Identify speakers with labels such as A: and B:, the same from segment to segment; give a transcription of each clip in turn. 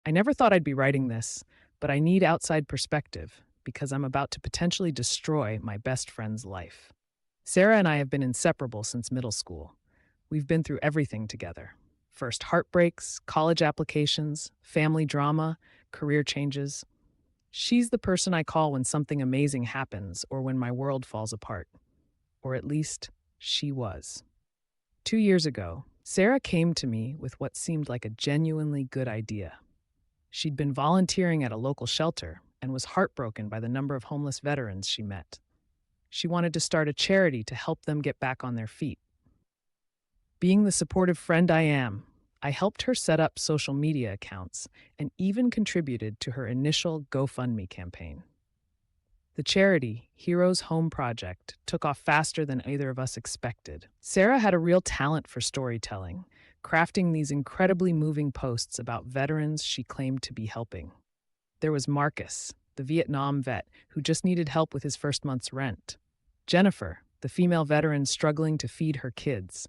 A: I never thought I'd be writing this, but I need outside perspective because I'm about to potentially destroy my best friend's life. Sarah and I have been inseparable since middle school. We've been through everything together: first heartbreaks, college applications, family drama, career changes. She's the person I call when something amazing happens or when my world falls apart. Or at least, she was. 2 years ago, Sarah came to me with what seemed like a genuinely good idea. She'd been volunteering at a local shelter and was heartbroken by the number of homeless veterans she met. She wanted to start a charity to help them get back on their feet. Being the supportive friend I am, I helped her set up social media accounts and even contributed to her initial GoFundMe campaign. The charity, Heroes Home Project, took off faster than either of us expected. Sarah had a real talent for storytelling, crafting these incredibly moving posts about veterans she claimed to be helping. There was Marcus, the Vietnam vet who just needed help with his first month's rent. Jennifer, the female veteran struggling to feed her kids.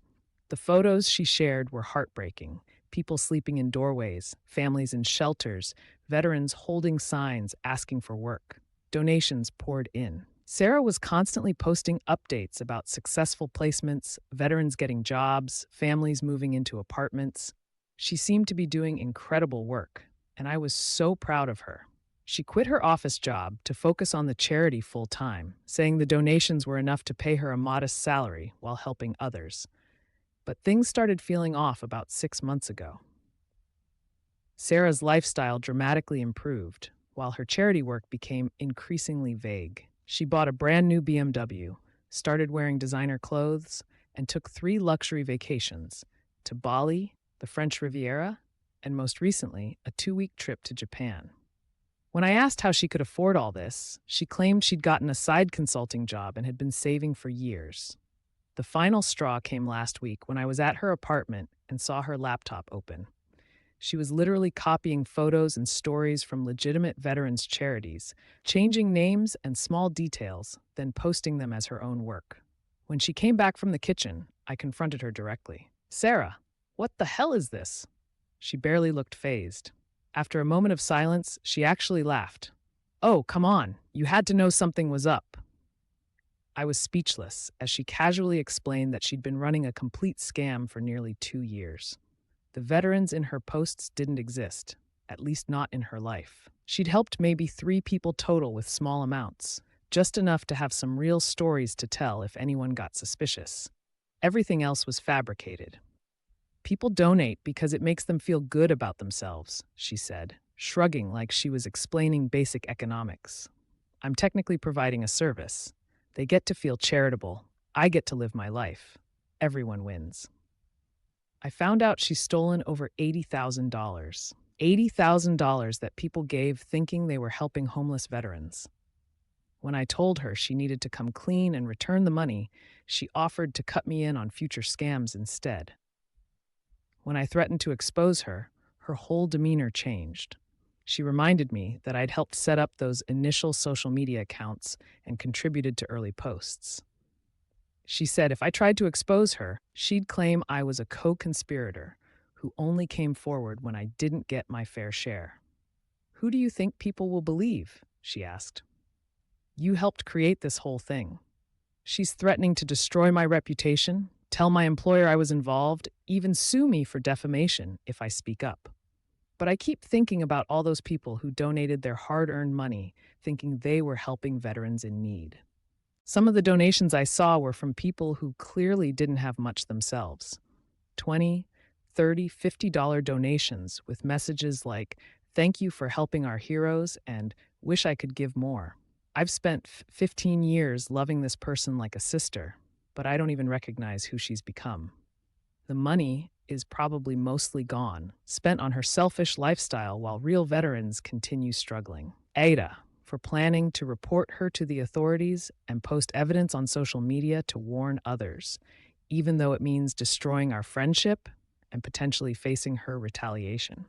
A: The photos she shared were heartbreaking: people sleeping in doorways, families in shelters, veterans holding signs asking for work. Donations poured in. Sarah was constantly posting updates about successful placements, veterans getting jobs, families moving into apartments. She seemed to be doing incredible work, and I was so proud of her. She quit her office job to focus on the charity full time, saying the donations were enough to pay her a modest salary while helping others. But things started feeling off about 6 months ago. Sarah's lifestyle dramatically improved, while her charity work became increasingly vague. She bought a brand new BMW, started wearing designer clothes, and took 3 luxury vacations: to Bali, the French Riviera, and most recently, a 2-week trip to Japan. When I asked how she could afford all this, she claimed she'd gotten a side consulting job and had been saving for years. The final straw came last week when I was at her apartment and saw her laptop open. She was literally copying photos and stories from legitimate veterans' charities, changing names and small details, then posting them as her own work. When she came back from the kitchen, I confronted her directly. "Sarah, what the hell is this?" She barely looked fazed. After a moment of silence, she actually laughed. "Oh, come on, you had to know something was up." I was speechless as she casually explained that she'd been running a complete scam for nearly 2 years. The veterans in her posts didn't exist, at least not in her life. She'd helped maybe 3 people total with small amounts, just enough to have some real stories to tell if anyone got suspicious. Everything else was fabricated. "People donate because it makes them feel good about themselves," she said, shrugging like she was explaining basic economics. "I'm technically providing a service. They get to feel charitable. I get to live my life. Everyone wins." I found out she's stolen over $80,000. $80,000 that people gave thinking they were helping homeless veterans. When I told her she needed to come clean and return the money, she offered to cut me in on future scams instead. When I threatened to expose her, her whole demeanor changed. She reminded me that I'd helped set up those initial social media accounts and contributed to early posts. She said if I tried to expose her, she'd claim I was a co-conspirator who only came forward when I didn't get my fair share. "Who do you think people will believe?" she asked. "You helped create this whole thing." She's threatening to destroy my reputation, tell my employer I was involved, even sue me for defamation if I speak up. But I keep thinking about all those people who donated their hard-earned money, thinking they were helping veterans in need. Some of the donations I saw were from people who clearly didn't have much themselves. $20, $30, $50 donations with messages like, "Thank you for helping our heroes," and "Wish I could give more." I've spent 15 years loving this person like a sister, but I don't even recognize who she's become. The money is probably mostly gone, spent on her selfish lifestyle while real veterans continue struggling. AITA, for planning to report her to the authorities and post evidence on social media to warn others, even though it means destroying our friendship and potentially facing her retaliation.